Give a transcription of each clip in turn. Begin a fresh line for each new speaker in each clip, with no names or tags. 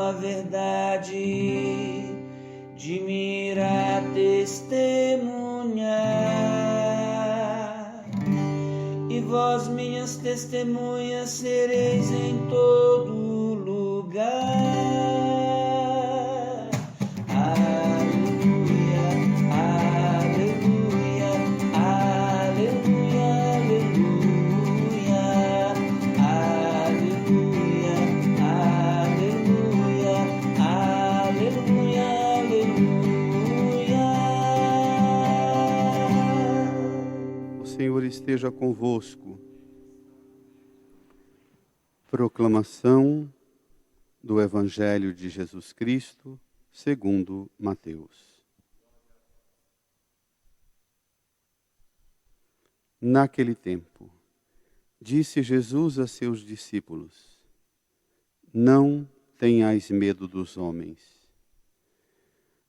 a verdade, de me irá testemunhar. E vós, minhas testemunhas, sereis em todo lugar.
O Senhor esteja convosco. Proclamação do Evangelho de Jesus Cristo, segundo Mateus. Naquele tempo, disse Jesus a seus discípulos: Não tenhais medo dos homens,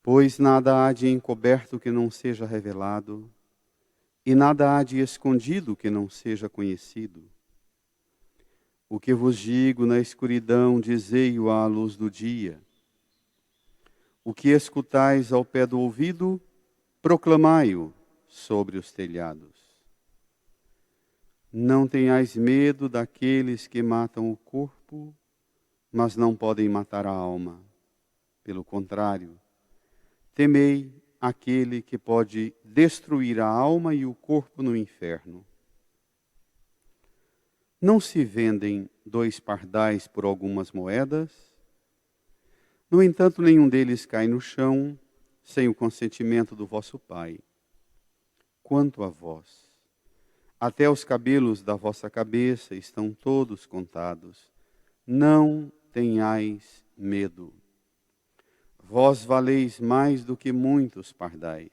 pois nada há de encoberto que não seja revelado, e nada há de escondido que não seja conhecido. O que vos digo na escuridão, dizei-o à luz do dia. O que escutais ao pé do ouvido, proclamai-o sobre os telhados. Não tenhais medo daqueles que matam o corpo, mas não podem matar a alma. Pelo contrário, temei aquele que pode destruir a alma e o corpo no inferno. Não se vendem 2 pardais por algumas moedas? No entanto, nenhum deles cai no chão sem o consentimento do vosso Pai. Quanto a vós, até os cabelos da vossa cabeça estão todos contados. Não tenhais medo. Vós valeis mais do que muitos pardais.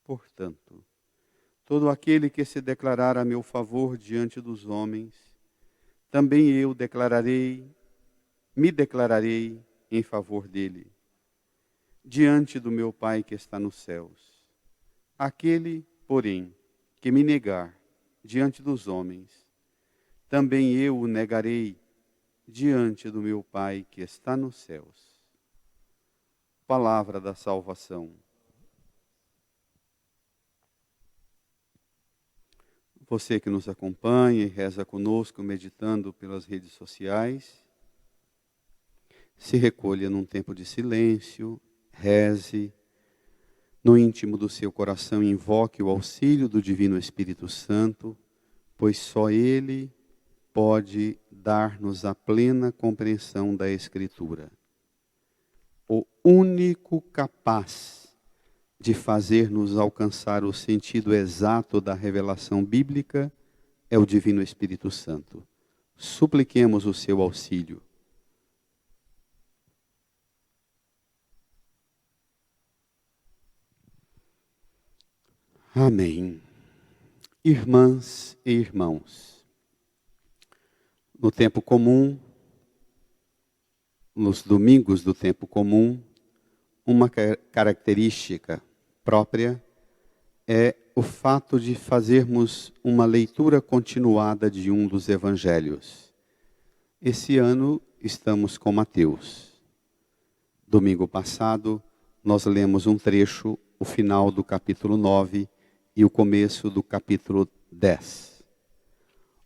Portanto, todo aquele que se declarar a meu favor diante dos homens, também eu me declararei em favor dele, diante do meu Pai que está nos céus. Aquele, porém, que me negar diante dos homens, também eu o negarei diante do meu Pai que está nos céus. Palavra da salvação. Você que nos acompanha e reza conosco, meditando pelas redes sociais, se recolha num tempo de silêncio, reze, no íntimo do seu coração invoque o auxílio do Divino Espírito Santo, pois só Ele pode dar-nos a plena compreensão da Escritura. O único capaz de fazer-nos alcançar o sentido exato da revelação bíblica é o Divino Espírito Santo. Supliquemos o seu auxílio. Amém. Irmãs e irmãos, no tempo comum, nos domingos do tempo comum, uma característica própria é o fato de fazermos uma leitura continuada de um dos evangelhos. Esse ano estamos com Mateus. Domingo passado, nós lemos um trecho, o final do capítulo 9 e o começo do capítulo 10.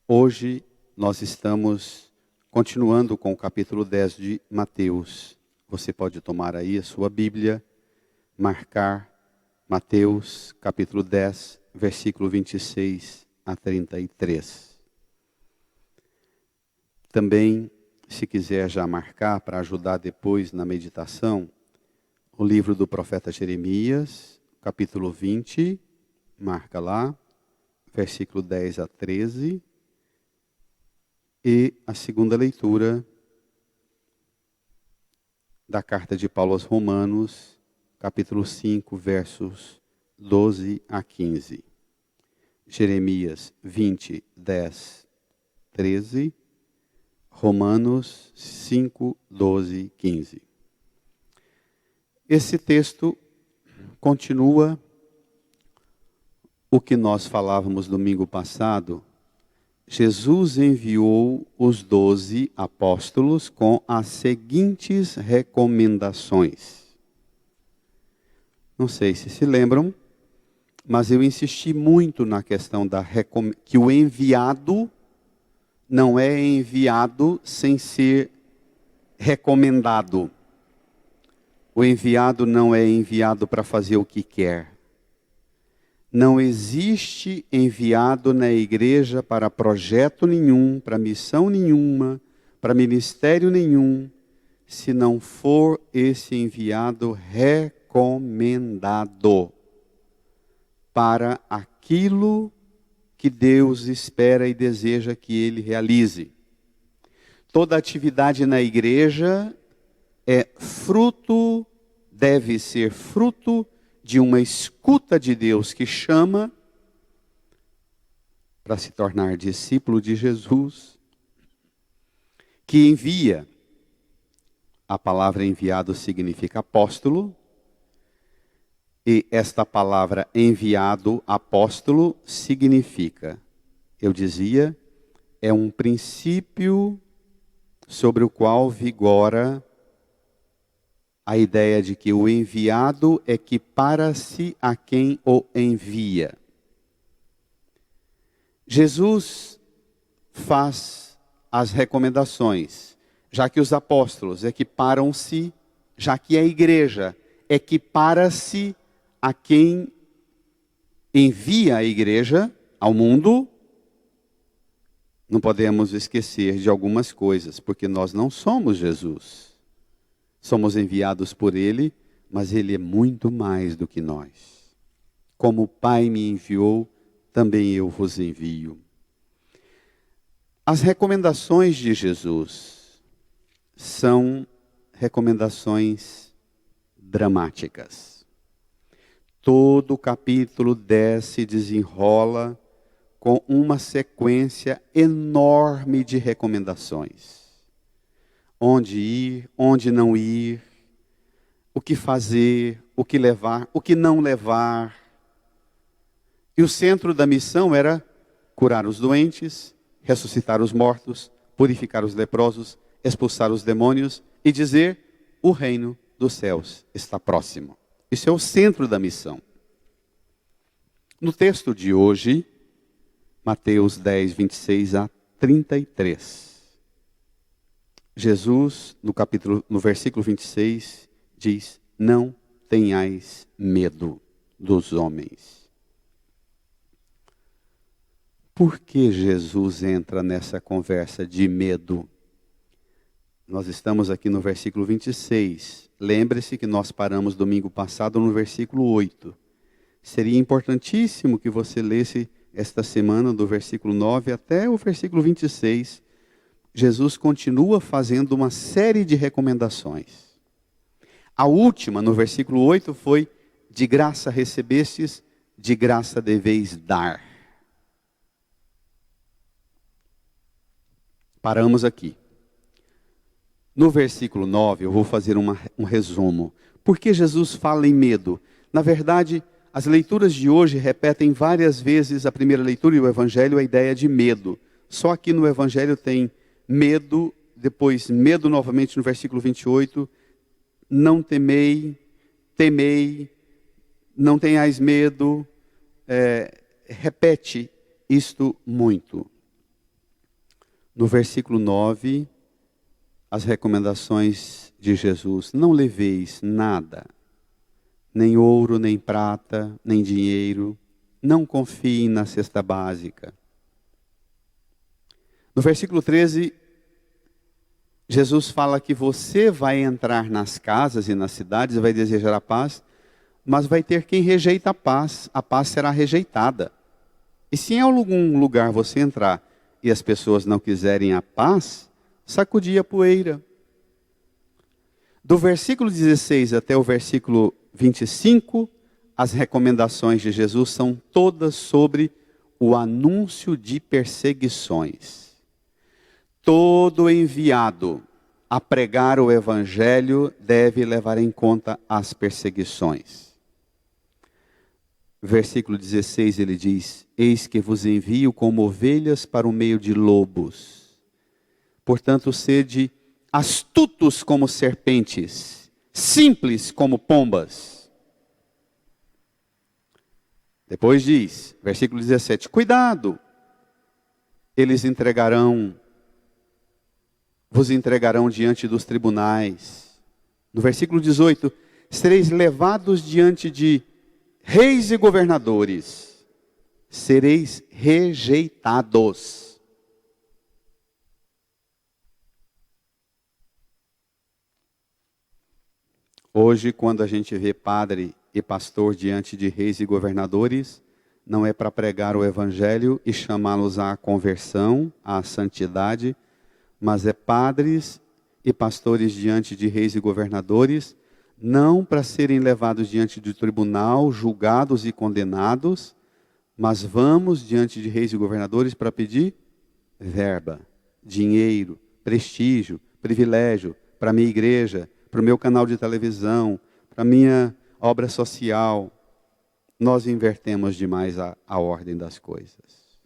Hoje, nós estamos continuando com o capítulo 10 de Mateus. Você pode tomar aí a sua Bíblia, marcar Mateus, capítulo 10, versículo 26 a 33. Também, se quiser já marcar, para ajudar depois na meditação, o livro do profeta Jeremias, capítulo 20, marca lá, versículo 10 a 13. E a segunda leitura da carta de Paulo aos Romanos, capítulo 5, versos 12 a 15. Jeremias 20, 10, 13. Romanos 5, 12, 15. Esse texto continua o que nós falávamos domingo passado, Jesus enviou os 12 apóstolos com as seguintes recomendações. Não sei se lembram, mas eu insisti muito na questão que o enviado não é enviado sem ser recomendado. O enviado não é enviado para fazer o que quer. Não existe enviado na igreja para projeto nenhum, para missão nenhuma, para ministério nenhum, se não for esse enviado recomendado para aquilo que Deus espera e deseja que ele realize. Toda atividade na igreja deve ser fruto de uma escuta de Deus que chama para se tornar discípulo de Jesus, que envia. A palavra enviado significa apóstolo, e esta palavra enviado, apóstolo, significa, eu dizia, é um princípio sobre o qual vigora a ideia de que o enviado equipara-se a quem o envia. Jesus faz as recomendações, já que os apóstolos equiparam-se, já que a igreja equipara-se a quem envia a igreja ao mundo, não podemos esquecer de algumas coisas, porque nós não somos Jesus. Somos enviados por Ele, mas Ele é muito mais do que nós. Como o Pai me enviou, também eu vos envio. As recomendações de Jesus são recomendações dramáticas. Todo o capítulo 10 se desenrola com uma sequência enorme de recomendações. Onde ir, onde não ir, o que fazer, o que levar, o que não levar. E o centro da missão era curar os doentes, ressuscitar os mortos, purificar os leprosos, expulsar os demônios e dizer: o reino dos céus está próximo. Isso é o centro da missão. No texto de hoje, Mateus 10, 26 a 33. Jesus, no versículo 26, diz: não tenhais medo dos homens. Por que Jesus entra nessa conversa de medo? Nós estamos aqui no versículo 26. Lembre-se que nós paramos domingo passado no versículo 8. Seria importantíssimo que você lesse esta semana do versículo 9 até o versículo 26. Jesus continua fazendo uma série de recomendações. A última, no versículo 8, foi: de graça recebestes, de graça deveis dar. Paramos aqui. No versículo 9, eu vou fazer um resumo. Por que Jesus fala em medo? Na verdade, as leituras de hoje repetem várias vezes a primeira leitura e o Evangelho, a ideia de medo. Só aqui no Evangelho tem medo, depois medo novamente no versículo 28, não temei, não tenhais medo, repete isto muito. No versículo 9, as recomendações de Jesus: não leveis nada, nem ouro, nem prata, nem dinheiro, não confiem na cesta básica. No versículo 13, Jesus fala que você vai entrar nas casas e nas cidades, vai desejar a paz, mas vai ter quem rejeita a paz será rejeitada. E se em algum lugar você entrar e as pessoas não quiserem a paz, sacudir a poeira. Do versículo 16 até o versículo 25, as recomendações de Jesus são todas sobre o anúncio de perseguições. Todo enviado a pregar o Evangelho deve levar em conta as perseguições. Versículo 16 ele diz: eis que vos envio como ovelhas para o meio de lobos. Portanto, sede astutos como serpentes, simples como pombas. Depois diz, versículo 17: cuidado, eles vos entregarão diante dos tribunais. No versículo 18, sereis levados diante de reis e governadores, sereis rejeitados. Hoje, quando a gente vê padre e pastor diante de reis e governadores, não é para pregar o evangelho e chamá-los à conversão, à santidade, mas é padres e pastores diante de reis e governadores, não para serem levados diante do tribunal, julgados e condenados, mas vamos diante de reis e governadores para pedir verba, dinheiro, prestígio, privilégio para a minha igreja, para o meu canal de televisão, para a minha obra social. Nós invertemos demais a ordem das coisas.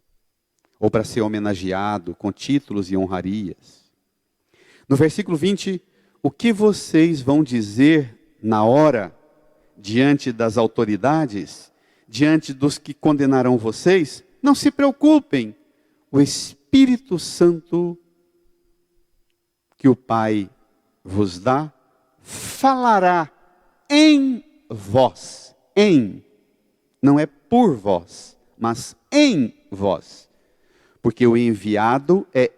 Ou para ser homenageado com títulos e honrarias. No versículo 20, o que vocês vão dizer na hora, diante das autoridades, diante dos que condenarão vocês? Não se preocupem, o Espírito Santo que o Pai vos dá, falará em vós, não é por vós, mas em vós. Porque o enviado, é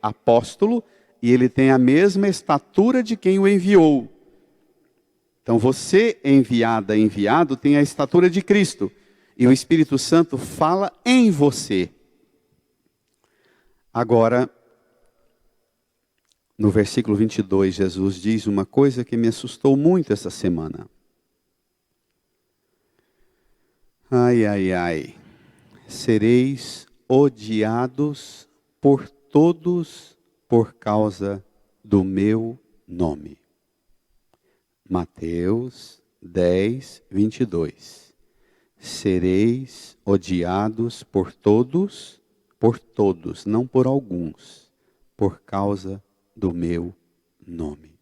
apóstolo, e ele tem a mesma estatura de quem o enviou. Então você, enviado, tem a estatura de Cristo. E o Espírito Santo fala em você. Agora, no versículo 22, Jesus diz uma coisa que me assustou muito essa semana. Ai, ai, ai. Sereis odiados por todos por causa do meu nome. Mateus 10, 22. Sereis odiados por todos, não por alguns, por causa do meu nome.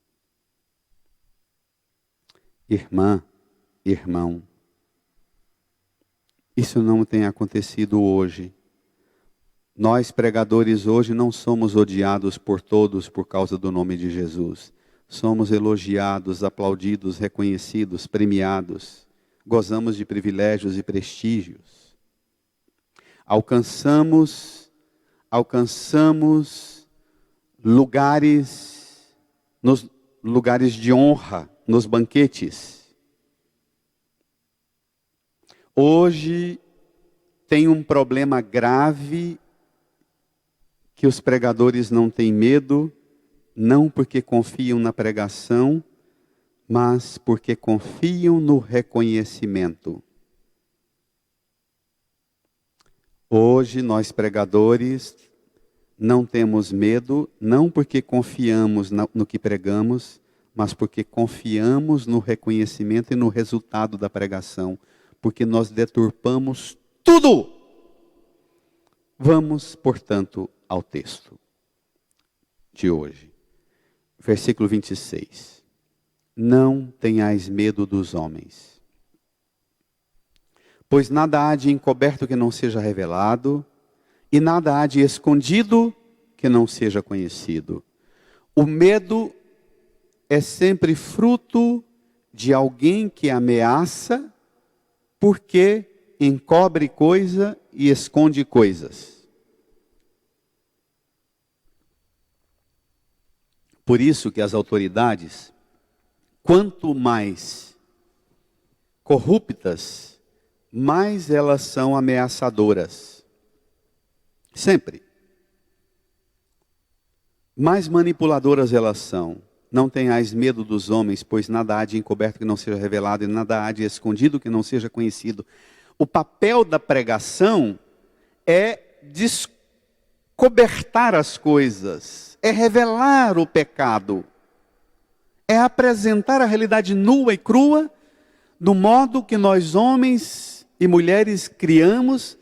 Irmã, irmão, isso não tem acontecido hoje. Nós pregadores hoje não somos odiados por todos por causa do nome de Jesus. Somos elogiados, aplaudidos, reconhecidos, premiados. Gozamos de privilégios e prestígios. Alcançamos nos lugares de honra, nos banquetes. Hoje tem um problema grave que os pregadores não têm medo, não porque confiam na pregação, mas porque confiam no reconhecimento. Hoje nós pregadores não temos medo, não porque confiamos no que pregamos, mas porque confiamos no reconhecimento e no resultado da pregação, porque nós deturpamos tudo. Vamos, portanto, ao texto de hoje. Versículo 26. Não tenhais medo dos homens, pois nada há de encoberto que não seja revelado, e nada há de escondido que não seja conhecido. O medo é sempre fruto de alguém que ameaça, porque encobre coisa e esconde coisas. Por isso que as autoridades, quanto mais corruptas, mais elas são ameaçadoras. Sempre. Mais manipuladoras elas são. Não tenhais medo dos homens, pois nada há de encoberto que não seja revelado, e nada há de escondido que não seja conhecido. O papel da pregação é descobertar as coisas, é revelar o pecado, é apresentar a realidade nua e crua no modo que nós homens e mulheres criamos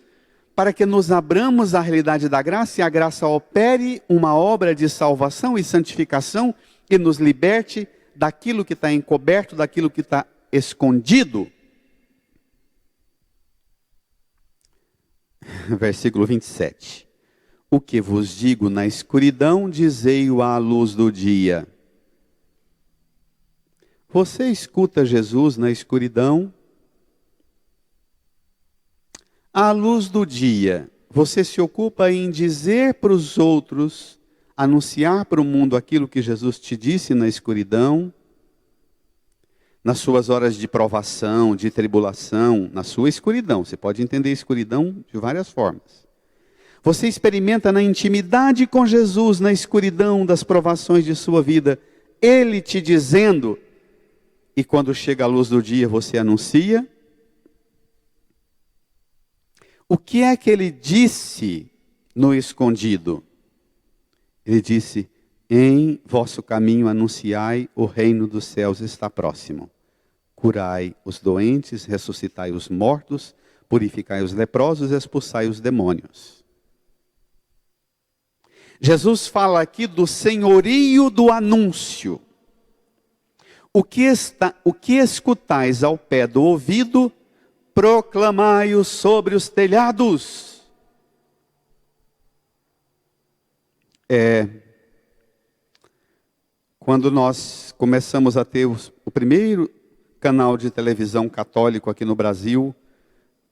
para que nos abramos à realidade da graça e a graça opere uma obra de salvação e santificação e nos liberte daquilo que está encoberto, daquilo que está escondido. Versículo 27. O que vos digo na escuridão, dizei-o à luz do dia. Você escuta Jesus na escuridão? À luz do dia, você se ocupa em dizer para os outros, anunciar para o mundo aquilo que Jesus te disse na escuridão, nas suas horas de provação, de tribulação, na sua escuridão. Você pode entender escuridão de várias formas. Você experimenta na intimidade com Jesus, na escuridão das provações de sua vida, Ele te dizendo, e quando chega a luz do dia você anuncia. O que é que Ele disse no escondido? Ele disse, em vosso caminho anunciai, o reino dos céus está próximo. Curai os doentes, ressuscitai os mortos, purificai os leprosos, expulsai os demônios. Jesus fala aqui do senhorio do anúncio. O que escutais ao pé do ouvido, proclamai-o sobre os telhados. Quando nós começamos a ter o primeiro canal de televisão católico aqui no Brasil,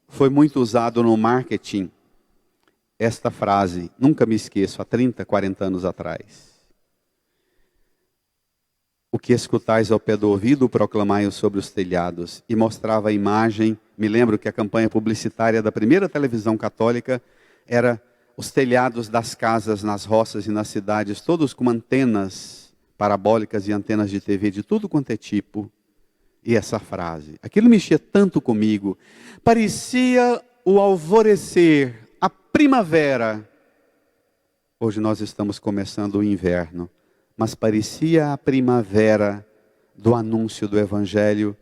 foi muito usado no marketing esta frase, nunca me esqueço, há 30, 40 anos atrás. O que escutais ao pé do ouvido, proclamai-o sobre os telhados. E mostrava a imagem, me lembro que a campanha publicitária da primeira televisão católica era os telhados das casas nas roças e nas cidades, todos com antenas parabólicas e antenas de TV de tudo quanto é tipo. E essa frase, aquilo mexia tanto comigo, parecia o alvorecer, a primavera. Hoje nós estamos começando o inverno, mas parecia a primavera do anúncio do Evangelho,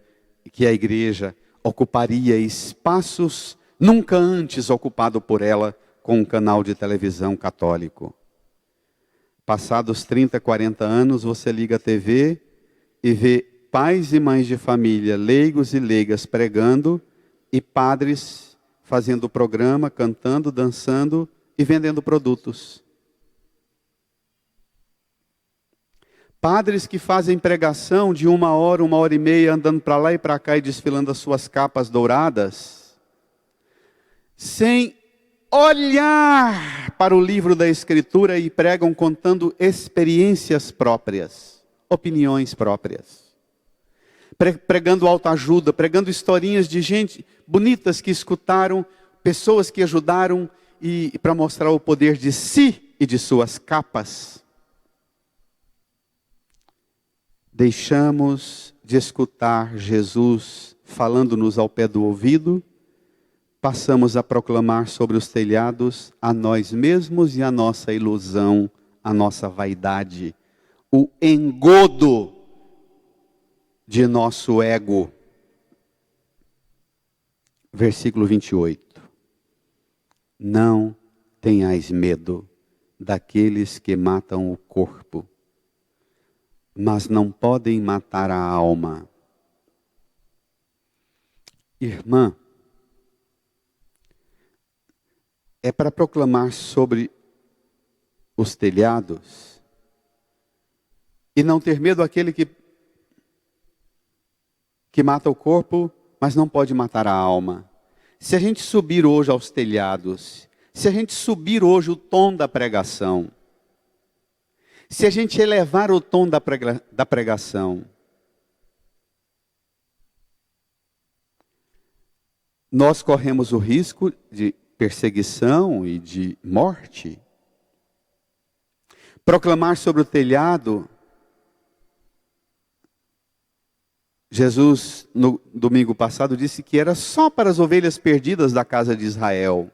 que a igreja ocuparia espaços nunca antes ocupado por ela com um canal de televisão católico. Passados 30, 40 anos, você liga a TV e vê pais e mães de família, leigos e leigas pregando e padres fazendo programa, cantando, dançando e vendendo produtos. Padres que fazem pregação de 1 hora, 1h30, andando para lá e para cá e desfilando as suas capas douradas, sem olhar para o livro da Escritura e pregam contando experiências próprias, opiniões próprias. Pregando autoajuda, pregando historinhas de gente bonitas que escutaram, pessoas que ajudaram e para mostrar o poder de si e de suas capas. Deixamos de escutar Jesus falando-nos ao pé do ouvido, passamos a proclamar sobre os telhados a nós mesmos e a nossa ilusão, a nossa vaidade, o engodo de nosso ego. Versículo 28. Não tenhais medo daqueles que matam o corpo, mas não podem matar a alma. Irmã, é para proclamar sobre os telhados e não ter medo daquele que mata o corpo, mas não pode matar a alma. Se a gente subir hoje aos telhados, se a gente subir hoje o tom da pregação, se a gente elevar o tom da pregação, nós corremos o risco de perseguição e de morte. Proclamar sobre o telhado, Jesus, no domingo passado, disse que era só para as ovelhas perdidas da casa de Israel.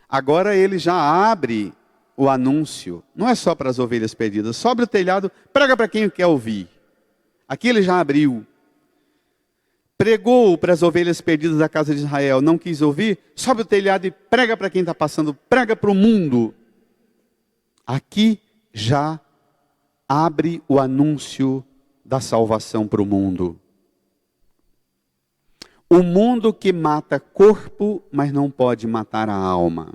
Agora ele já abre o anúncio, não é só para as ovelhas perdidas, sobre o telhado, prega para quem quer ouvir. Aqui ele já abriu. Pregou para as ovelhas perdidas da casa de Israel, não quis ouvir, sobe o telhado e prega para quem está passando, prega para o mundo. Aqui já abre o anúncio da salvação para o mundo. O mundo que mata corpo, mas não pode matar a alma.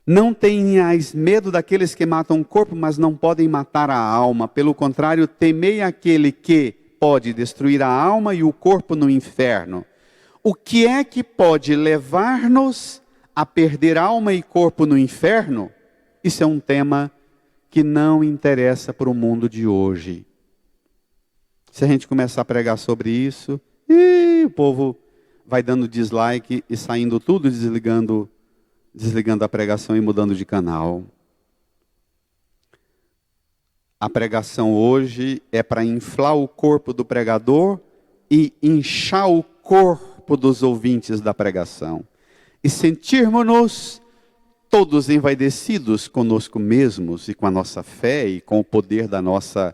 Não tenhais medo daqueles que matam o corpo, mas não podem matar a alma. Pelo contrário, temei aquele que pode destruir a alma e o corpo no inferno. O que é que pode levar-nos a perder alma e corpo no inferno? Isso é um tema que não interessa para o mundo de hoje. Se a gente começar a pregar sobre isso, o povo vai dando dislike e saindo tudo, desligando a pregação e mudando de canal. A pregação hoje é para inflar o corpo do pregador e inchar o corpo dos ouvintes da pregação. E sentirmos-nos todos envaidecidos conosco mesmos e com a nossa fé e com o poder da nossa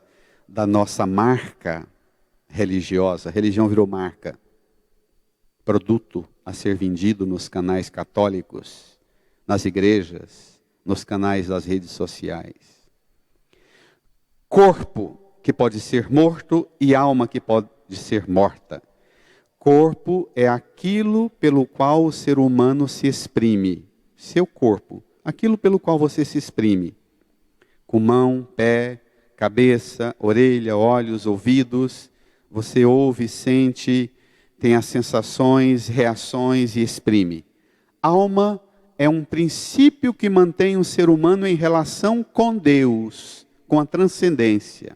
marca religiosa. A religião virou marca, produto a ser vendido nos canais católicos, nas igrejas, nos canais das redes sociais. Corpo que pode ser morto e alma que pode ser morta. Corpo é aquilo pelo qual o ser humano se exprime. Seu corpo, aquilo pelo qual você se exprime. Com mão, pé, cabeça, orelha, olhos, ouvidos. Você ouve, sente, tem as sensações, reações e exprime. Alma é um princípio que mantém o ser humano em relação com Deus, com a transcendência.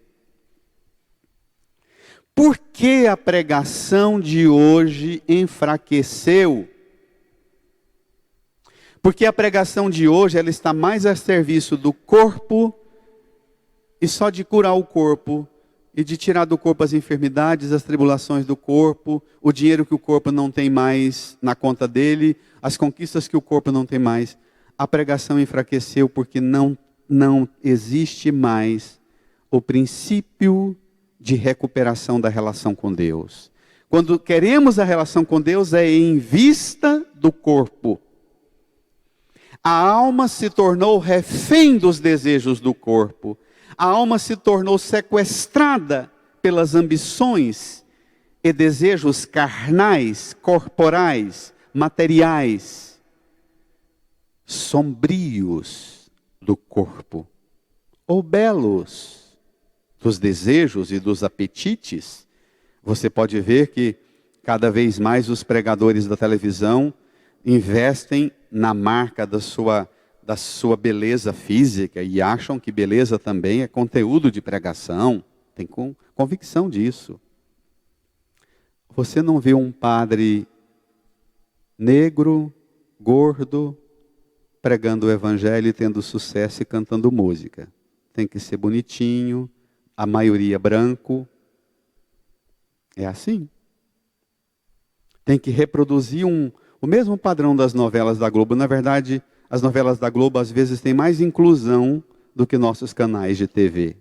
Por que a pregação de hoje enfraqueceu? Porque a pregação de hoje ela está mais a serviço do corpo e só de curar o corpo e de tirar do corpo as enfermidades, as tribulações do corpo, o dinheiro que o corpo não tem mais na conta dele, as conquistas que o corpo não tem mais. A pregação enfraqueceu porque não existe mais o princípio de recuperação da relação com Deus. Quando queremos a relação com Deus é em vista do corpo. A alma se tornou refém dos desejos do corpo. A alma se tornou sequestrada pelas ambições e desejos carnais, corporais, materiais, sombrios do corpo, ou belos dos desejos e dos apetites. Você pode ver que cada vez mais os pregadores da televisão investem na marca da sua beleza física e acham que beleza também é conteúdo de pregação. Tem convicção disso. Você não vê um padre negro, gordo, pregando o evangelho e tendo sucesso e cantando música. Tem que ser bonitinho, a maioria branco. É assim. Tem que reproduzir o mesmo padrão das novelas da Globo. Na verdade, as novelas da Globo às vezes têm mais inclusão do que nossos canais de TV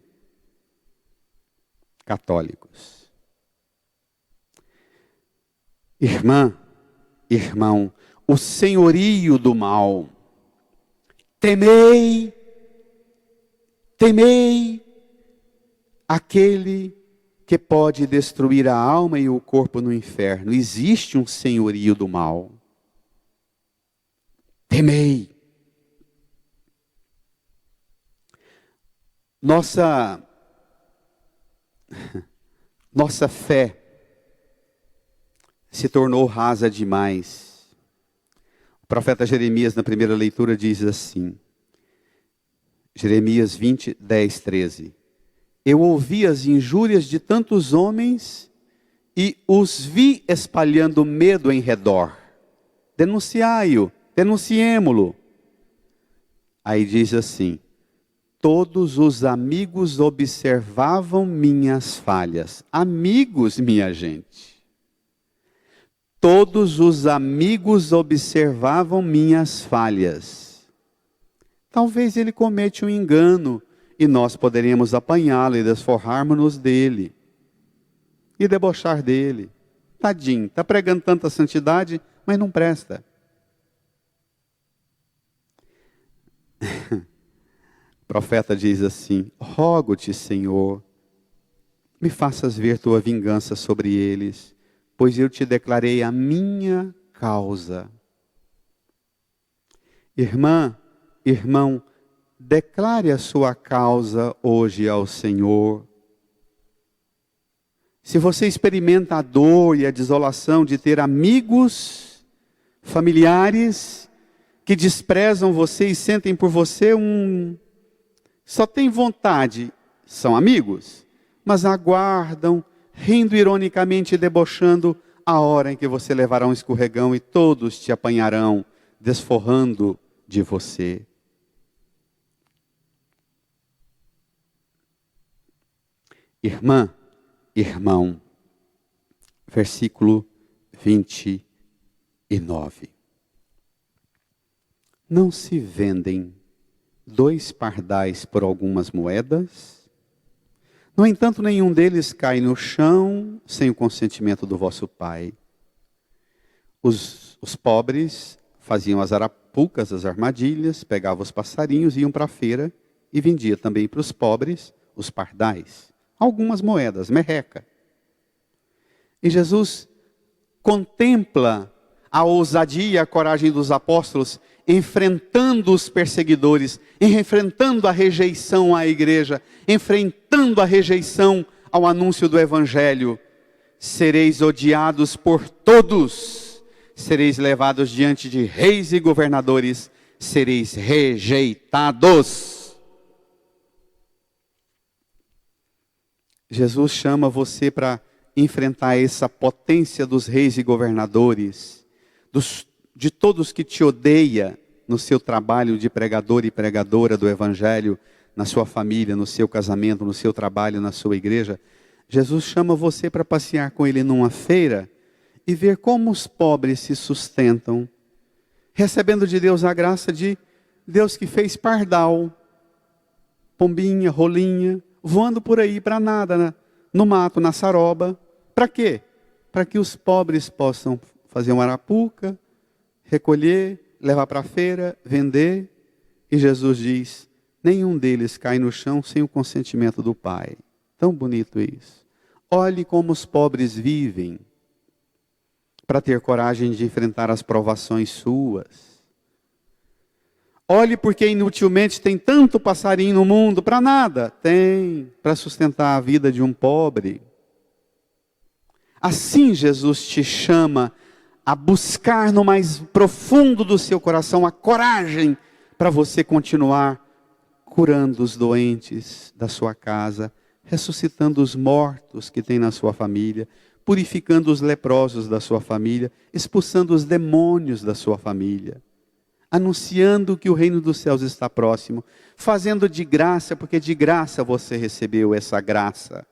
católicos. Irmã, irmão, o senhorio do mal. Temei aquele que pode destruir a alma e o corpo no inferno. Existe um senhorio do mal. Temei. Nossa fé se tornou rasa demais. O profeta Jeremias, na primeira leitura, diz assim, Jeremias 20, 10, 13. Eu ouvi as injúrias de tantos homens e os vi espalhando medo em redor. Denunciai-o, denunciemo-lo. Aí diz assim, todos os amigos observavam minhas falhas. Amigos, minha gente. Todos os amigos observavam minhas falhas. Talvez ele comete um engano e nós poderíamos apanhá-lo e desforrarmos-nos dele. E debochar dele. Tadinho, está pregando tanta santidade, mas não presta. O profeta diz assim: rogo-te, Senhor, me faças ver tua vingança sobre eles, pois eu te declarei a minha causa. Irmã, irmão, declare a sua causa hoje ao Senhor. Se você experimenta a dor e a desolação de ter amigos, familiares, que desprezam você e sentem por você só tem vontade, são amigos, mas aguardam, rindo ironicamente e debochando, a hora em que você levará um escorregão e todos te apanharão, desforrando de você. Irmã, irmão, versículo 29. Não se vendem 2 pardais por algumas moedas? No entanto, nenhum deles cai no chão sem o consentimento do vosso Pai. Os pobres faziam as arapucas, as armadilhas, pegavam os passarinhos, iam para a feira e vendia também para os pobres os pardais. Algumas moedas, merreca. E Jesus contempla a ousadia e a coragem dos apóstolos, enfrentando os perseguidores, enfrentando a rejeição à igreja, enfrentando a rejeição ao anúncio do Evangelho. Sereis odiados por todos, sereis levados diante de reis e governadores, sereis rejeitados. Jesus chama você para enfrentar essa potência dos reis e governadores, de todos que te odeia no seu trabalho de pregador e pregadora do Evangelho, na sua família, no seu casamento, no seu trabalho, na sua igreja. Jesus chama você para passear com Ele numa feira e ver como os pobres se sustentam, recebendo de Deus a graça de Deus que fez pardal, pombinha, rolinha, voando por aí para nada, no mato, na saroba. Para quê? Para que os pobres possam fazer uma arapuca, recolher, levar para a feira, vender. E Jesus diz, nenhum deles cai no chão sem o consentimento do Pai. Tão bonito isso. Olhe como os pobres vivem, para ter coragem de enfrentar as provações suas. Olhe porque inutilmente tem tanto passarinho no mundo, para nada. Tem, para sustentar a vida de um pobre. Assim Jesus te chama a buscar no mais profundo do seu coração a coragem para você continuar curando os doentes da sua casa, ressuscitando os mortos que tem na sua família, purificando os leprosos da sua família, expulsando os demônios da sua família, anunciando que o reino dos céus está próximo, fazendo de graça, porque de graça você recebeu essa graça.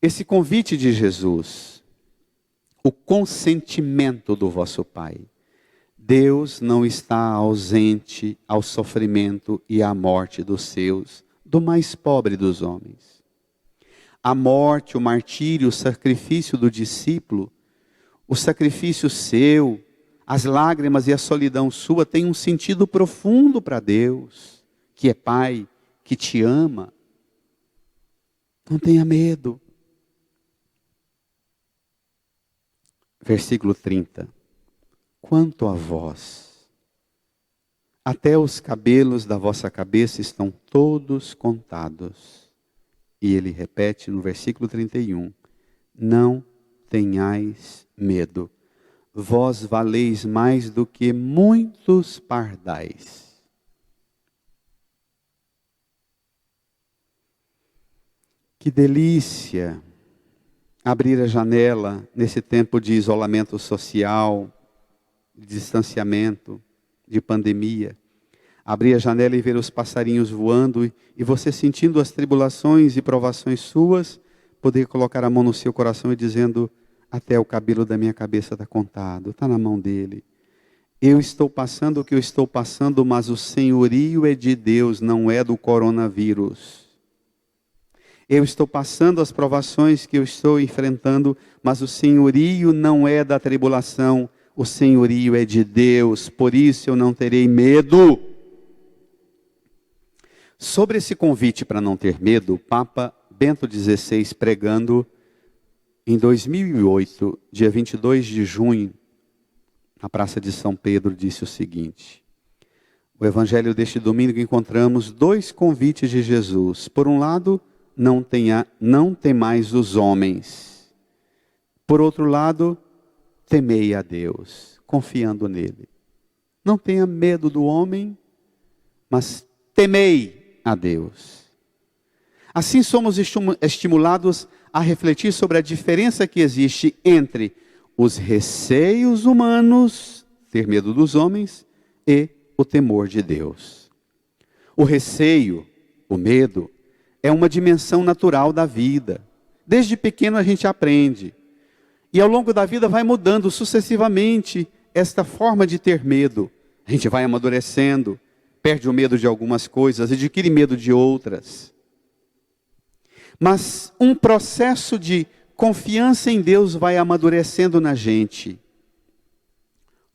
Esse convite de Jesus, o consentimento do vosso Pai. Deus não está ausente ao sofrimento e à morte dos seus, do mais pobre dos homens. A morte, o martírio, o sacrifício do discípulo, o sacrifício seu, as lágrimas e a solidão sua têm um sentido profundo para Deus, que é Pai, que te ama. Não tenha medo. Versículo 30. Quanto a vós, até os cabelos da vossa cabeça estão todos contados. E ele repete no versículo 31. Não tenhais medo, vós valeis mais do que muitos pardais. Que delícia abrir a janela nesse tempo de isolamento social, de distanciamento, de pandemia. Abrir a janela e ver os passarinhos voando e você sentindo as tribulações e provações suas, poder colocar a mão no seu coração e dizendo, até o cabelo da minha cabeça está contado, está na mão dele. Eu estou passando o que eu estou passando, mas o senhorio é de Deus, não é do coronavírus. Eu estou passando as provações que eu estou enfrentando, mas o senhorio não é da tribulação, o senhorio é de Deus, por isso eu não terei medo. Sobre esse convite para não ter medo, o Papa Bento XVI, pregando em 2008, dia 22 de junho, na Praça de São Pedro, disse o seguinte: o evangelho deste domingo encontramos dois convites de Jesus. Por um lado, não temais os homens. Por outro lado, temei a Deus, confiando nele. Não tenha medo do homem, mas temei a Deus. Assim somos estimulados a refletir sobre a diferença que existe entre os receios humanos, ter medo dos homens, e o temor de Deus. O receio, o medo, é uma dimensão natural da vida. Desde pequeno a gente aprende. E ao longo da vida vai mudando sucessivamente esta forma de ter medo. A gente vai amadurecendo, perde o medo de algumas coisas, adquire medo de outras. Mas um processo de confiança em Deus vai amadurecendo na gente.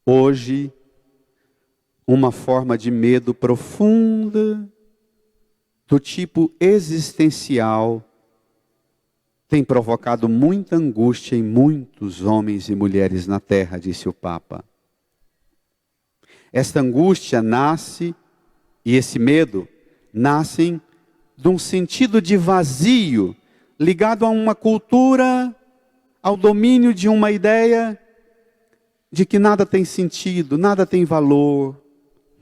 Hoje, uma forma de medo profunda, do tipo existencial, tem provocado muita angústia em muitos homens e mulheres na terra, disse o Papa. Esta angústia nasce, e esse medo, nascem de um sentido de vazio, ligado a uma cultura, ao domínio de uma ideia de que nada tem sentido, nada tem valor,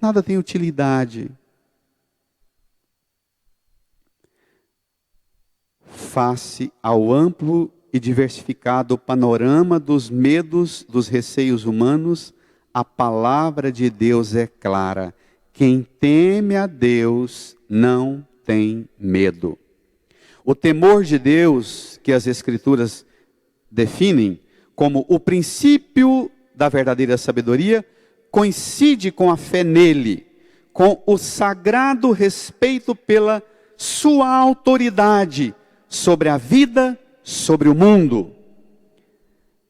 nada tem utilidade. Face ao amplo e diversificado panorama dos medos, dos receios humanos, a palavra de Deus é clara: quem teme a Deus não tem medo. O temor de Deus, que as Escrituras definem como o princípio da verdadeira sabedoria, coincide com a fé nele, com o sagrado respeito pela sua autoridade sobre a vida, sobre o mundo.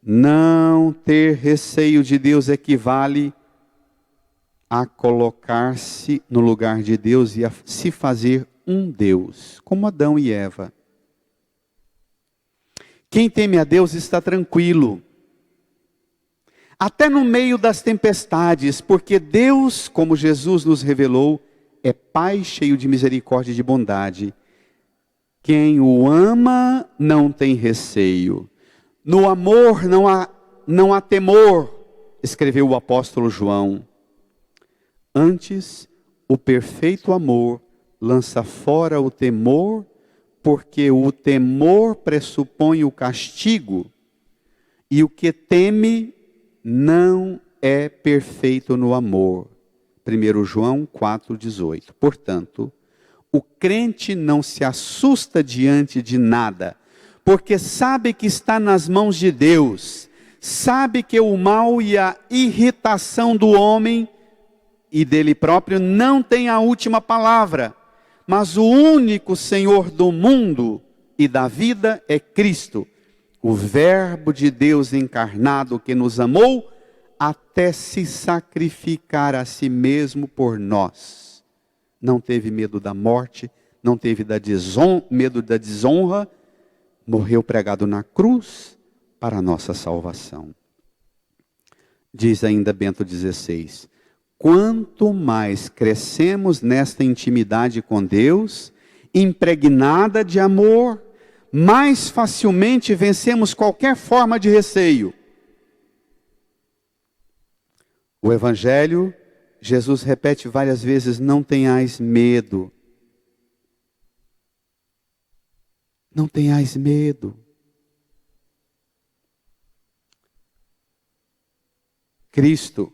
Não ter receio de Deus equivale a colocar-se no lugar de Deus e a se fazer um Deus, como Adão e Eva. Quem teme a Deus está tranquilo, até no meio das tempestades, porque Deus, como Jesus nos revelou, é Pai cheio de misericórdia e de bondade. Quem o ama não tem receio. No amor não há temor, escreveu o apóstolo João. Antes, o perfeito amor lança fora o temor, porque o temor pressupõe o castigo, e o que teme não é perfeito no amor. 1 João 4,18. Portanto, o crente não se assusta diante de nada, porque sabe que está nas mãos de Deus, sabe que o mal e a irritação do homem e dele próprio não tem a última palavra, mas o único Senhor do mundo e da vida é Cristo, o Verbo de Deus encarnado, que nos amou até se sacrificar a si mesmo por nós. Não teve medo da morte, não teve medo da desonra, morreu pregado na cruz para a nossa salvação. Diz ainda Bento XVI: quanto mais crescemos nesta intimidade com Deus, impregnada de amor, mais facilmente vencemos qualquer forma de receio. O Evangelho, Jesus repete várias vezes: não tenhais medo. Não tenhais medo. Cristo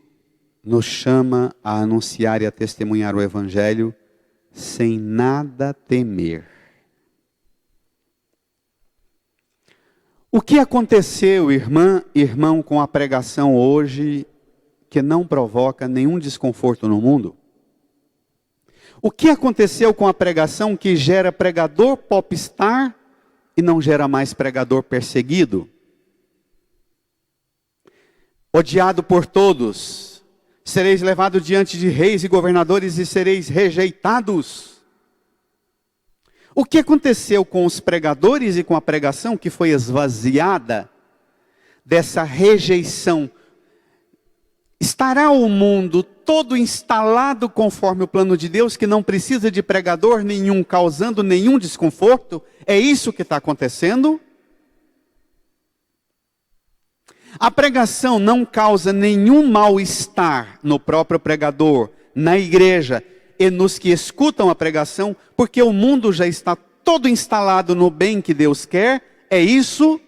nos chama a anunciar e a testemunhar o Evangelho sem nada temer. O que aconteceu, irmão, com a pregação hoje, que não provoca nenhum desconforto no mundo? O que aconteceu com a pregação que gera pregador popstar e não gera mais pregador perseguido? Odiado por todos, sereis levados diante de reis e governadores e sereis rejeitados. O que aconteceu com os pregadores e com a pregação que foi esvaziada dessa rejeição? Estará o mundo todo instalado conforme o plano de Deus, que não precisa de pregador nenhum, causando nenhum desconforto? É isso que está acontecendo? A pregação não causa nenhum mal-estar no próprio pregador, na igreja e nos que escutam a pregação, porque o mundo já está todo instalado no bem que Deus quer. É isso?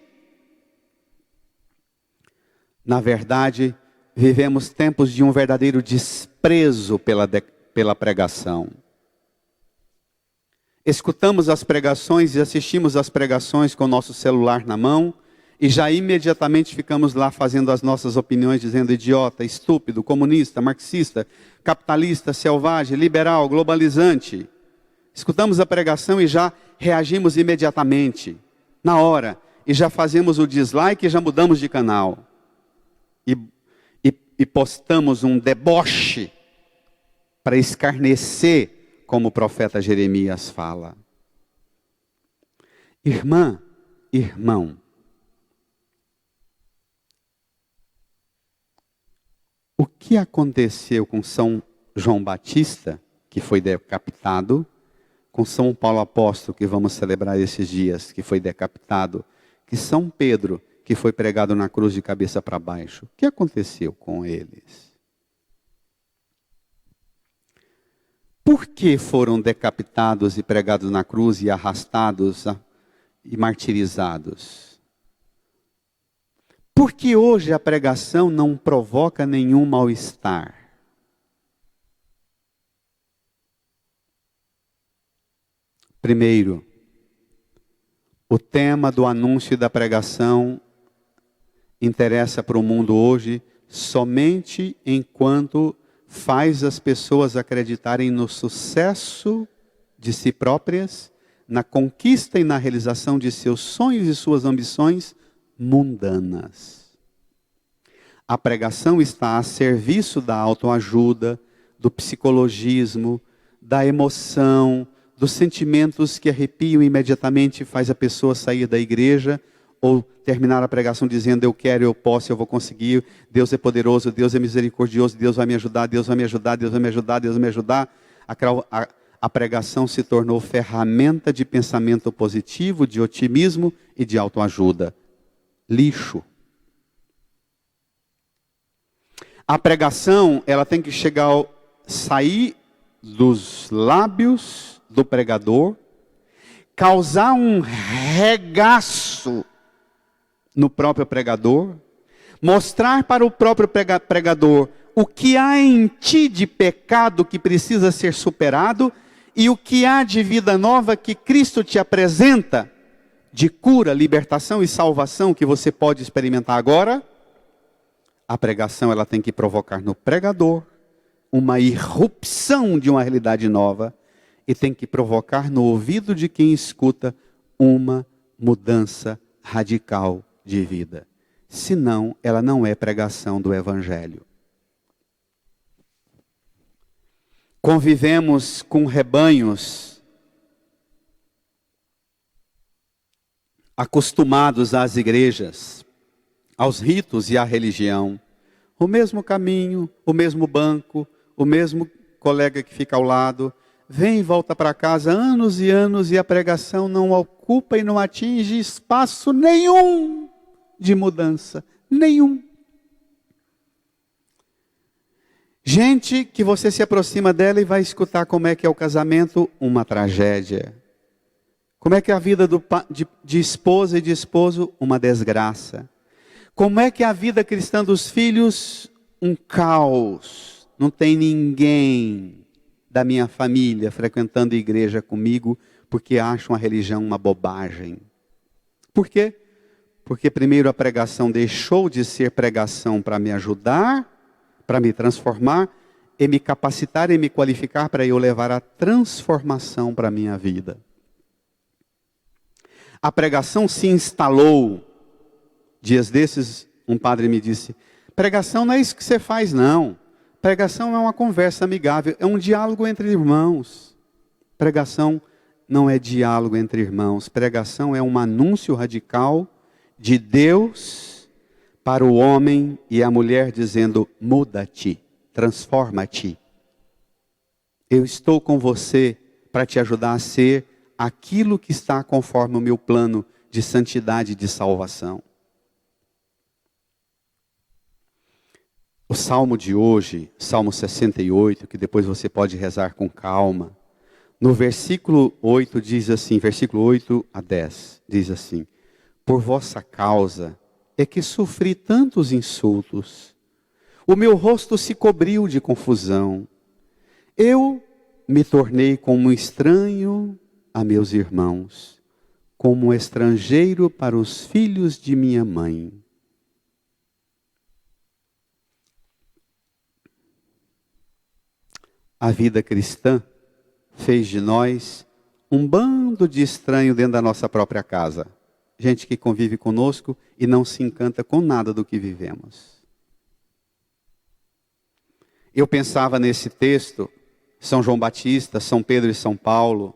Na verdade, vivemos tempos de um verdadeiro desprezo pela pregação. Escutamos as pregações e assistimos às pregações com o nosso celular na mão, e já imediatamente ficamos lá fazendo as nossas opiniões, dizendo idiota, estúpido, comunista, marxista, capitalista, selvagem, liberal, globalizante. Escutamos a pregação e já reagimos imediatamente, na hora, e já fazemos o dislike e já mudamos de canal. E postamos um deboche para escarnecer, como o profeta Jeremias fala. Irmã, irmão, o que aconteceu com São João Batista, que foi decapitado, com São Paulo Apóstolo, que vamos celebrar esses dias, que foi decapitado, que São Pedro, que foi pregado na cruz de cabeça para baixo? O que aconteceu com eles? Por que foram decapitados e pregados na cruz e arrastados e martirizados? Porque hoje a pregação não provoca nenhum mal-estar. Primeiro, o tema do anúncio e da pregação interessa para o mundo hoje somente enquanto faz as pessoas acreditarem no sucesso de si próprias, na conquista e na realização de seus sonhos e suas ambições mundanas. A pregação está a serviço da autoajuda, do psicologismo, da emoção, dos sentimentos que arrepiam imediatamente e faz a pessoa sair da igreja ou terminar a pregação dizendo eu quero, eu posso, eu vou conseguir, Deus é poderoso, Deus é misericordioso, Deus vai me ajudar, Deus vai me ajudar, Deus vai me ajudar, Deus vai me ajudar. A pregação se tornou ferramenta de pensamento positivo, de otimismo e de autoajuda. Lixo. A pregação, ela tem que sair dos lábios do pregador, causar um regaço no próprio pregador, mostrar para o próprio pregador o que há em ti de pecado que precisa ser superado e o que há de vida nova que Cristo te apresenta, de cura, libertação e salvação que você pode experimentar agora. A pregação ela tem que provocar no pregador uma irrupção de uma realidade nova e tem que provocar no ouvido de quem escuta uma mudança radical de vida. Senão, ela não é pregação do Evangelho. Convivemos com rebanhos acostumados às igrejas, aos ritos e à religião. O mesmo caminho, o mesmo banco, o mesmo colega que fica ao lado, vem e volta para casa anos e anos e a pregação não ocupa e não atinge espaço nenhum de mudança. Nenhum. Gente que você se aproxima dela e vai escutar como é que é o casamento, uma tragédia. Como é que é a vida de esposa e de esposo, uma desgraça. Como é que é a vida cristã dos filhos, um caos. Não tem ninguém da minha família frequentando a igreja comigo, porque acham a religião uma bobagem. Por quê? Porque primeiro a pregação deixou de ser pregação para me ajudar, para me transformar, e me capacitar e me qualificar para eu levar a transformação para a minha vida. A pregação se instalou. Dias desses, um padre me disse, pregação não é isso que você faz, não. Pregação é uma conversa amigável, é um diálogo entre irmãos. Pregação não é diálogo entre irmãos. Pregação é um anúncio radical de Deus para o homem e a mulher dizendo, muda-te, transforma-te. Eu estou com você para te ajudar a ser aquilo que está conforme o meu plano de santidade e de salvação. O salmo de hoje, Salmo 68, que depois você pode rezar com calma, no versículo 8 diz assim, versículo 8 a 10, diz assim, por vossa causa é que sofri tantos insultos, o meu rosto se cobriu de confusão, eu me tornei como um estranho a meus irmãos, como um estrangeiro para os filhos de minha mãe. A vida cristã fez de nós um bando de estranho dentro da nossa própria casa. Gente que convive conosco e não se encanta com nada do que vivemos. Eu pensava nesse texto, São João Batista, São Pedro e São Paulo,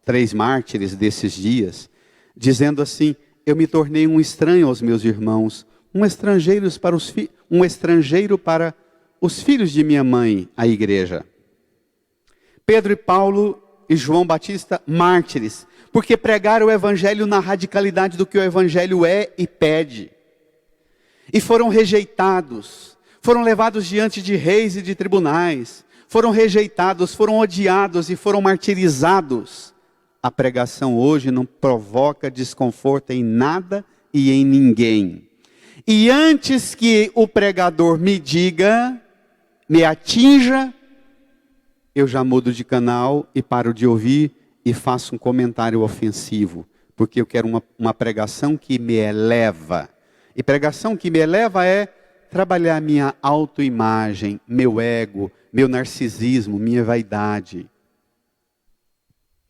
3 mártires desses dias, dizendo assim, eu me tornei um estranho aos meus irmãos, um estrangeiro para os filhos de minha mãe, a igreja. Pedro e Paulo e João Batista, mártires, porque pregaram o evangelho na radicalidade do que o evangelho é e pede. E foram rejeitados, foram levados diante de reis e de tribunais, foram rejeitados, foram odiados e foram martirizados. A pregação hoje não provoca desconforto em nada e em ninguém. E antes que o pregador me diga, me atinja, eu já mudo de canal e paro de ouvir e faço um comentário ofensivo, porque eu quero uma pregação que me eleva. E pregação que me eleva é trabalhar minha autoimagem, meu ego, meu narcisismo, minha vaidade.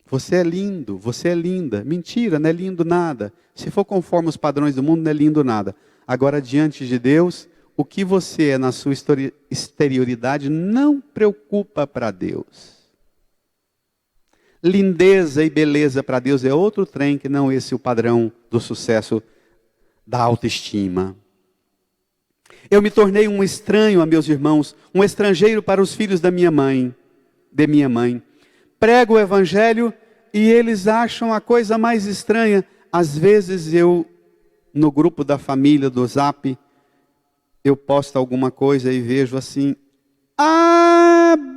Você é lindo, você é linda. Mentira, não é lindo nada. Se for conforme os padrões do mundo, não é lindo nada. Agora, diante de Deus, o que você é na sua exterioridade não preocupa para Deus. Lindeza e beleza para Deus é outro trem que não esse o padrão do sucesso da autoestima. Eu me tornei um estranho a meus irmãos, um estrangeiro para os filhos de minha mãe. Prego o evangelho e eles acham a coisa mais estranha. Às vezes eu, no grupo da família do Zap, eu posto alguma coisa e vejo assim,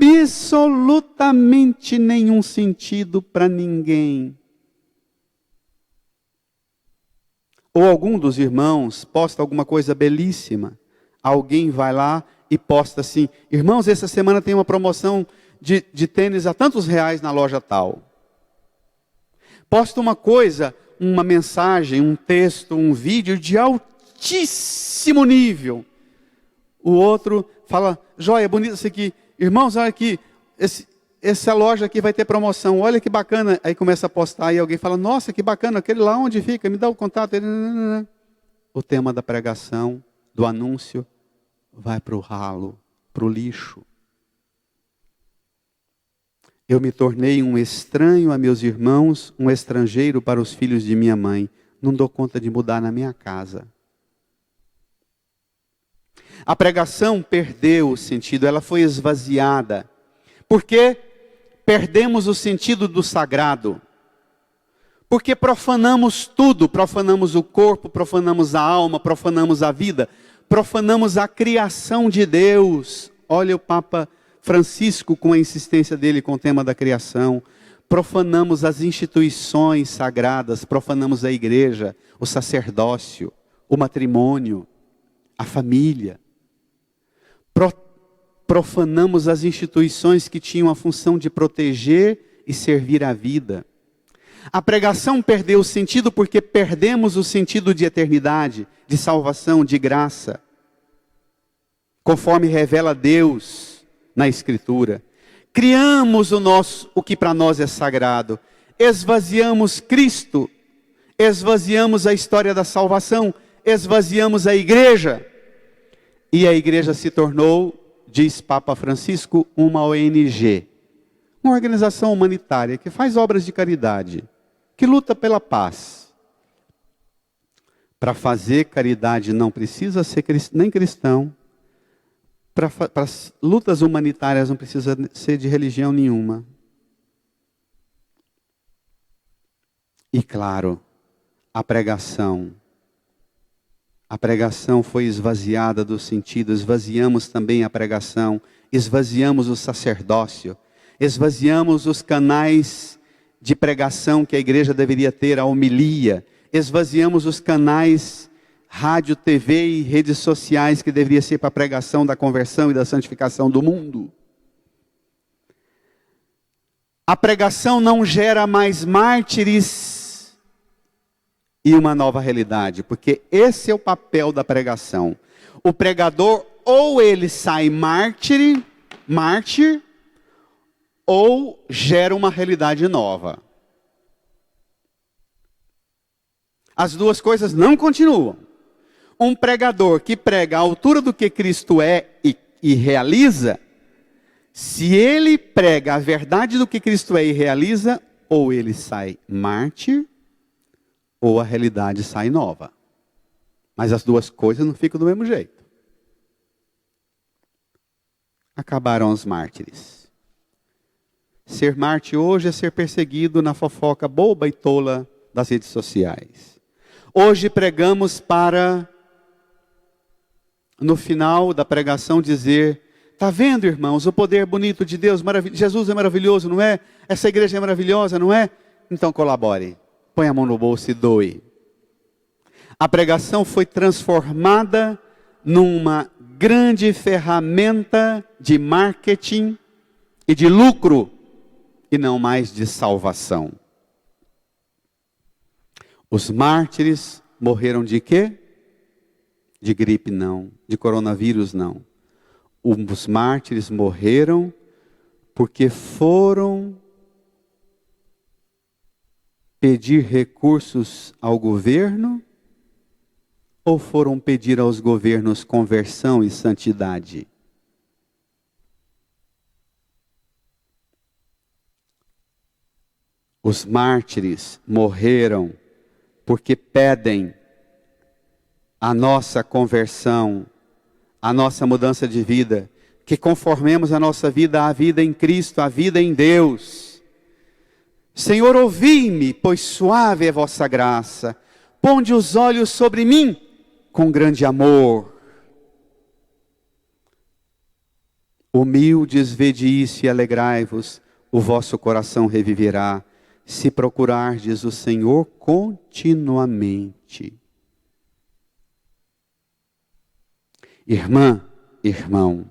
absolutamente nenhum sentido para ninguém. Ou algum dos irmãos posta alguma coisa belíssima. Alguém vai lá e posta assim, irmãos, essa semana tem uma promoção de tênis a tantos reais na loja tal. Posta uma coisa, uma mensagem, um texto, um vídeo de altíssimo nível. O outro fala, joia, bonito isso aqui. Irmãos, olha aqui, essa loja aqui vai ter promoção, olha que bacana. Aí começa a postar e alguém fala, nossa, que bacana, aquele lá onde fica? Me dá o contato. O tema da pregação, do anúncio, vai para o ralo, para o lixo. Eu me tornei um estranho a meus irmãos, um estrangeiro para os filhos de minha mãe. Não dou conta de mudar na minha casa. A pregação perdeu o sentido, ela foi esvaziada. Porque perdemos o sentido do sagrado. Porque profanamos tudo, profanamos o corpo, profanamos a alma, profanamos a vida, profanamos a criação de Deus. Olha o Papa Francisco com a insistência dele com o tema da criação. Profanamos as instituições sagradas, profanamos a igreja, o sacerdócio, o matrimônio, a família. Profanamos as instituições que tinham a função de proteger e servir a vida. A pregação perdeu o sentido porque perdemos o sentido de eternidade, de salvação, de graça. Conforme revela Deus na Escritura. Criamos o que para nós é sagrado. Esvaziamos Cristo. esvaziamos a história da salvação, esvaziamos a igreja. E a igreja se tornou, diz Papa Francisco, uma ONG, uma organização humanitária que faz obras de caridade, que luta pela paz. Para fazer caridade não precisa ser nem cristão, para lutas humanitárias não precisa ser de religião nenhuma. E claro, a pregação foi esvaziada do sentido, esvaziamos também a pregação, esvaziamos o sacerdócio, esvaziamos os canais de pregação que a igreja deveria ter, a homilia, esvaziamos os canais rádio, TV e redes sociais que deveria ser para a pregação da conversão e da santificação do mundo. A pregação não gera mais mártires e uma nova realidade, porque esse é o papel da pregação. O pregador, ou ele sai mártir, ou gera uma realidade nova. As duas coisas não continuam. Um pregador que prega à altura do que Cristo é e realiza, se ele prega a verdade do que Cristo é e realiza, ou ele sai mártir, ou a realidade sai nova. Mas as duas coisas não ficam do mesmo jeito. Acabaram os mártires. Ser mártir hoje é ser perseguido na fofoca boba e tola das redes sociais. Hoje pregamos para, no final da pregação, dizer: está vendo, irmãos, o poder bonito de Deus, Jesus é maravilhoso, não é? Essa igreja é maravilhosa, não é? Então colabore, põe a mão no bolso e doe. A pregação foi transformada numa grande ferramenta de marketing e de lucro, e não mais de salvação. Os mártires morreram de quê? De gripe não, de coronavírus não. Os mártires morreram porque foram pedir recursos ao governo ou foram pedir aos governos conversão e santidade? Os mártires morreram porque pedem a nossa conversão, a nossa mudança de vida, que conformemos a nossa vida à vida em Cristo, à vida em Deus. Senhor, ouvi-me, pois suave é vossa graça. Ponde os olhos sobre mim com grande amor. Humildes, vede isso e alegrai-vos, o vosso coração reviverá, se procurardes o Senhor continuamente. Irmã, irmão,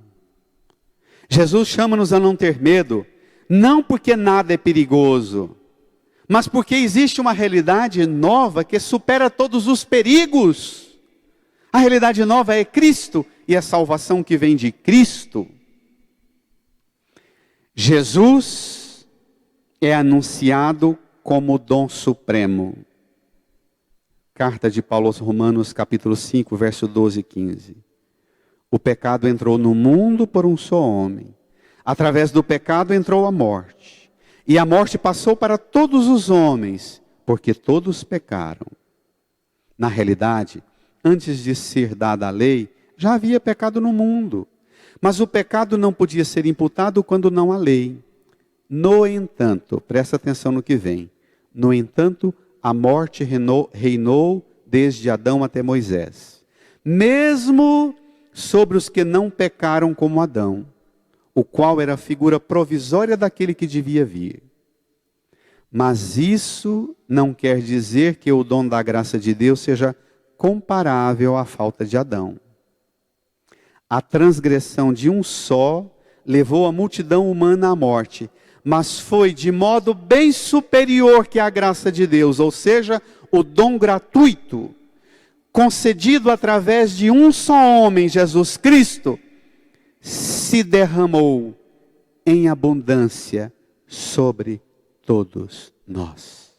Jesus chama-nos a não ter medo, não porque nada é perigoso, mas porque existe uma realidade nova que supera todos os perigos. A realidade nova é Cristo e a salvação que vem de Cristo. Jesus é anunciado como o dom supremo. Carta de Paulo aos Romanos, capítulo 5, verso 12 e 15. O pecado entrou no mundo por um só homem. Através do pecado entrou a morte. E a morte passou para todos os homens, porque todos pecaram. Na realidade, antes de ser dada a lei, já havia pecado no mundo. Mas o pecado não podia ser imputado quando não há lei. No entanto, presta atenção no que vem. No entanto, a morte reinou desde Adão até Moisés. Mesmo sobre os que não pecaram como Adão, o qual era a figura provisória daquele que devia vir. Mas isso não quer dizer que o dom da graça de Deus seja comparável à falta de Adão. A transgressão de um só levou a multidão humana à morte, mas foi de modo bem superior que a graça de Deus, ou seja, o dom gratuito, concedido através de um só homem, Jesus Cristo, se derramou em abundância sobre todos nós.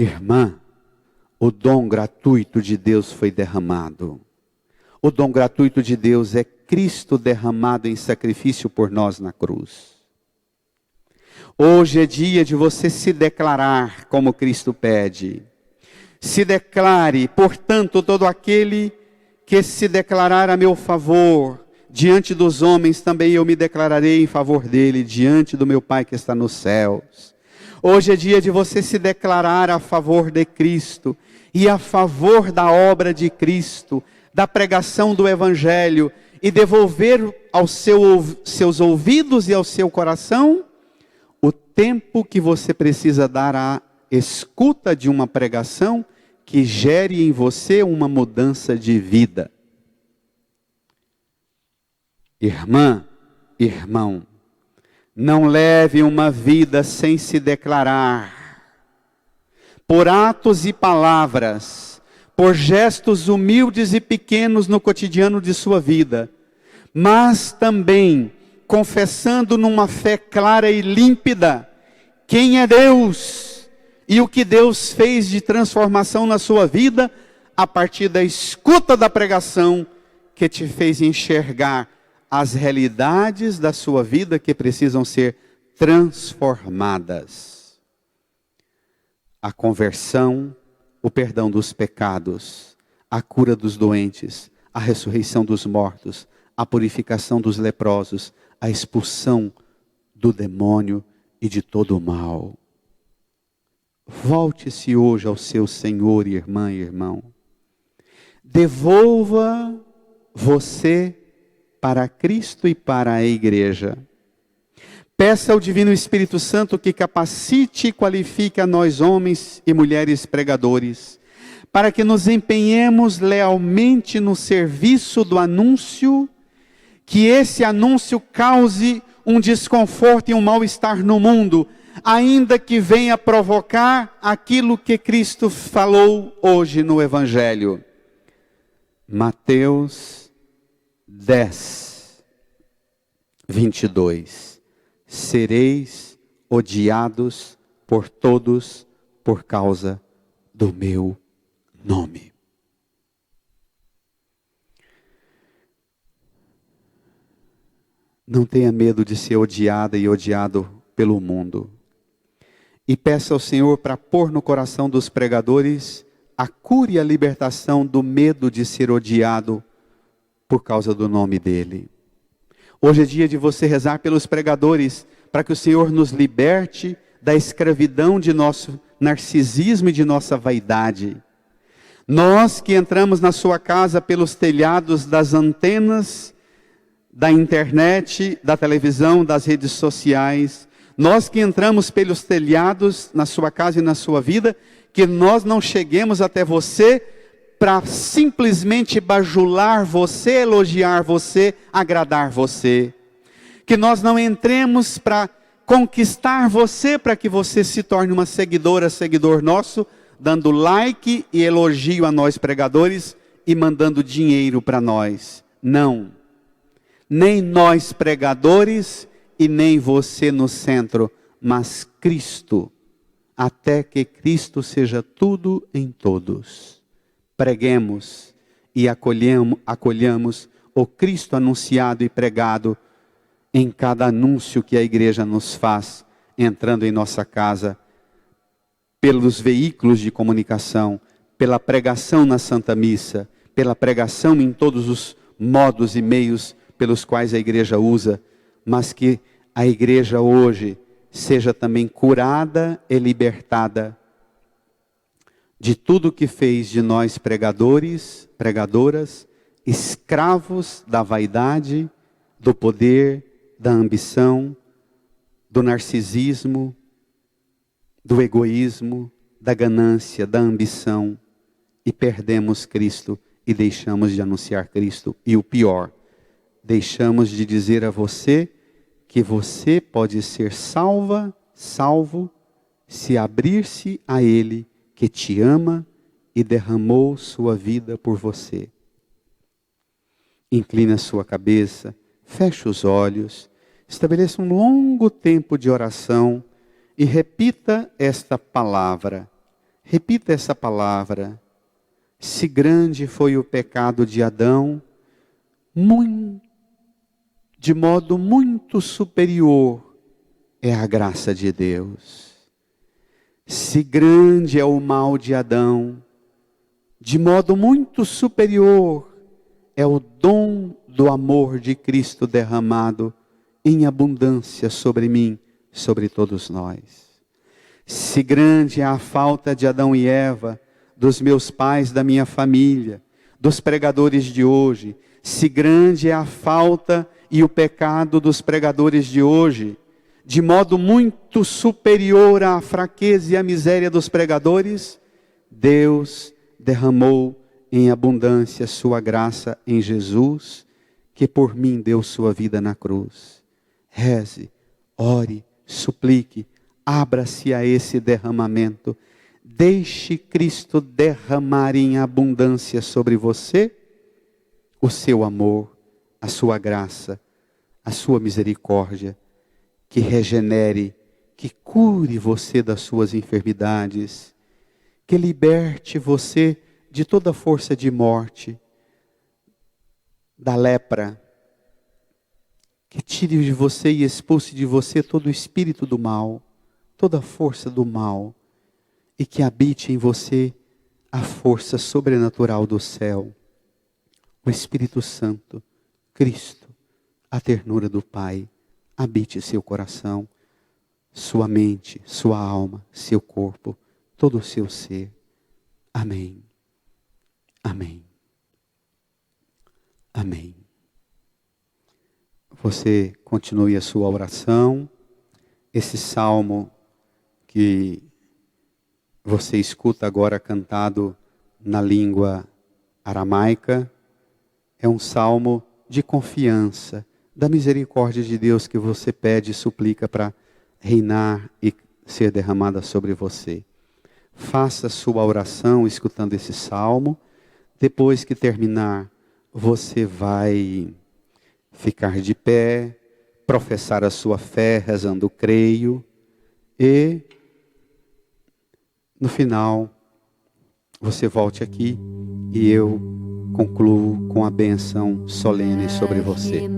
Irmã, o dom gratuito de Deus foi derramado. O dom gratuito de Deus é Cristo derramado em sacrifício por nós na cruz. Hoje é dia de você se declarar como Cristo pede. Se declare, portanto, todo aquele que se declarar a meu favor, diante dos homens também eu me declararei em favor dele, diante do meu Pai que está nos céus. Hoje é dia de você se declarar a favor de Cristo e a favor da obra de Cristo, da pregação do Evangelho, e devolver aos seus ouvidos e ao seu coração o tempo que você precisa dar à escuta de uma pregação que gere em você uma mudança de vida. Irmã, irmão, não leve uma vida sem se declarar, por atos e palavras, por gestos humildes e pequenos no cotidiano de sua vida, mas também confessando numa fé clara e límpida quem é Deus e o que Deus fez de transformação na sua vida a partir da escuta da pregação que te fez enxergar as realidades da sua vida que precisam ser transformadas. A conversão, o perdão dos pecados, a cura dos doentes, a ressurreição dos mortos, a purificação dos leprosos, a expulsão do demônio e de todo o mal. Volte-se hoje ao seu Senhor, irmã e irmão. Devolva você para Cristo e para a igreja. Peça ao Divino Espírito Santo que capacite e qualifique a nós homens e mulheres pregadores, para que nos empenhemos lealmente no serviço do anúncio, que esse anúncio cause um desconforto e um mal-estar no mundo, ainda que venha provocar aquilo que Cristo falou hoje no Evangelho. Mateus 10, 22. Sereis odiados por todos por causa do meu nome. Não tenha medo de ser odiada e odiado pelo mundo. E peça ao Senhor para pôr no coração dos pregadores a cura e a libertação do medo de ser odiado por causa do nome dele. Hoje é dia de você rezar pelos pregadores, para que o Senhor nos liberte da escravidão de nosso narcisismo e de nossa vaidade. Nós que entramos na sua casa pelos telhados das antenas, da internet, da televisão, das redes sociais, nós que entramos pelos telhados na sua casa e na sua vida, que nós não cheguemos até você para simplesmente bajular você, elogiar você, agradar você. Que nós não entremos para conquistar você, para que você se torne uma seguidora, seguidor nosso, dando like e elogio a nós pregadores e mandando dinheiro para nós. Não. Nem nós pregadores e nem você no centro, mas Cristo, até que Cristo seja tudo em todos. Preguemos e acolhamos o Cristo anunciado e pregado em cada anúncio que a igreja nos faz, entrando em nossa casa, pelos veículos de comunicação, pela pregação na Santa Missa, pela pregação em todos os modos e meios pelos quais a igreja usa, mas que a igreja hoje seja também curada e libertada de tudo que fez de nós pregadores, pregadoras, escravos da vaidade, do poder, da ambição, do narcisismo, do egoísmo, da ganância, da ambição, e perdemos Cristo e deixamos de anunciar Cristo. E o pior, deixamos de dizer a você que você pode ser salvo, se abrir-se a Ele, que te ama e derramou sua vida por você. Inclina a sua cabeça, feche os olhos, estabeleça um longo tempo de oração e repita esta palavra: Repita essa palavra. Se grande foi o pecado de Adão, de modo muito superior é a graça de Deus. Se grande é o mal de Adão, de modo muito superior é o dom do amor de Cristo derramado em abundância sobre mim, sobre todos nós. Se grande é a falta de Adão e Eva, dos meus pais, da minha família, dos pregadores de hoje, se grande é a falta e o pecado dos pregadores de hoje, de modo muito superior à fraqueza e à miséria dos pregadores, Deus derramou em abundância sua graça em Jesus, que por mim deu sua vida na cruz. Reze, ore, suplique, abra-se a esse derramamento. Deixe Cristo derramar em abundância sobre você o seu amor, a sua graça, a sua misericórdia, que regenere, que cure você das suas enfermidades, que liberte você de toda força de morte, da lepra, que tire de você e expulse de você todo o espírito do mal, toda a força do mal, e que habite em você a força sobrenatural do céu, o Espírito Santo, Cristo, a ternura do Pai, habite seu coração, sua mente, sua alma, seu corpo, todo o seu ser. Amém. Amém. Amém. Você continue a sua oração. Esse salmo que você escuta agora cantado na língua aramaica é um salmo de confiança, da misericórdia de Deus que você pede e suplica para reinar e ser derramada sobre você. Faça sua oração escutando esse salmo. Depois que terminar, você vai ficar de pé, professar a sua fé, rezando creio, e no final você volte aqui e eu concluo com a bênção solene sobre você.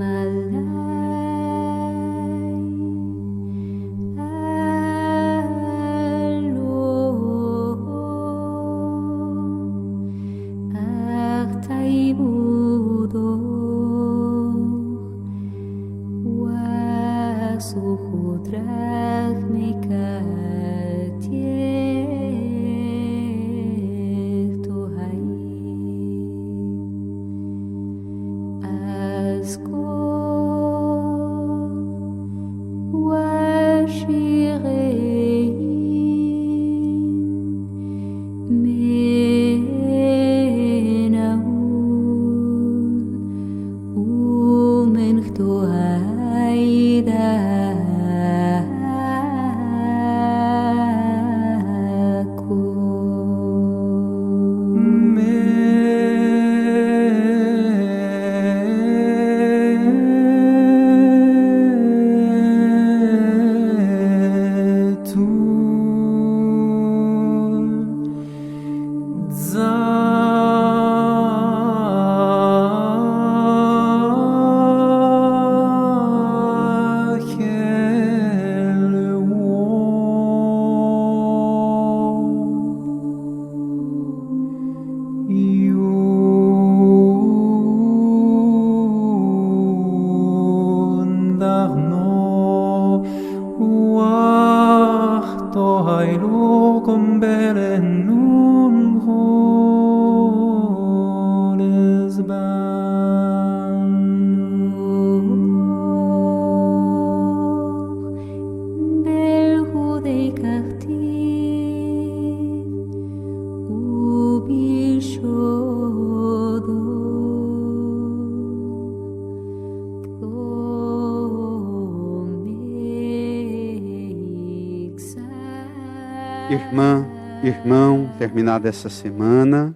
Irmã, irmão, terminada essa semana,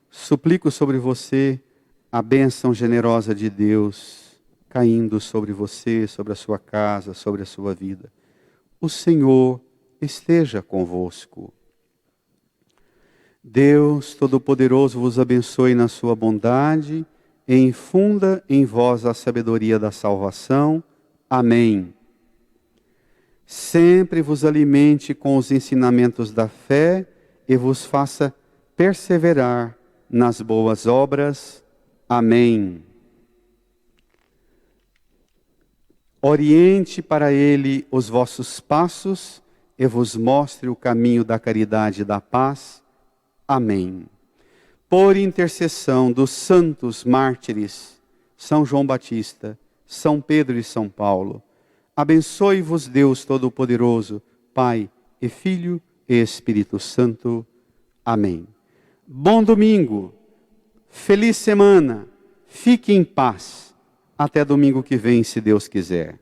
suplico sobre você a bênção generosa de Deus, caindo sobre você, sobre a sua casa, sobre a sua vida. O Senhor esteja convosco. Deus Todo-Poderoso vos abençoe na sua bondade e infunda em vós a sabedoria da salvação. Amém. Sempre vos alimente com os ensinamentos da fé e vos faça perseverar nas boas obras. Amém. Oriente para ele os vossos passos e vos mostre o caminho da caridade e da paz. Amém. Por intercessão dos santos mártires, São João Batista, São Pedro e São Paulo, abençoe-vos Deus Todo-Poderoso, Pai e Filho e Espírito Santo. Amém. Bom domingo, feliz semana, fique em paz. Até domingo que vem, se Deus quiser.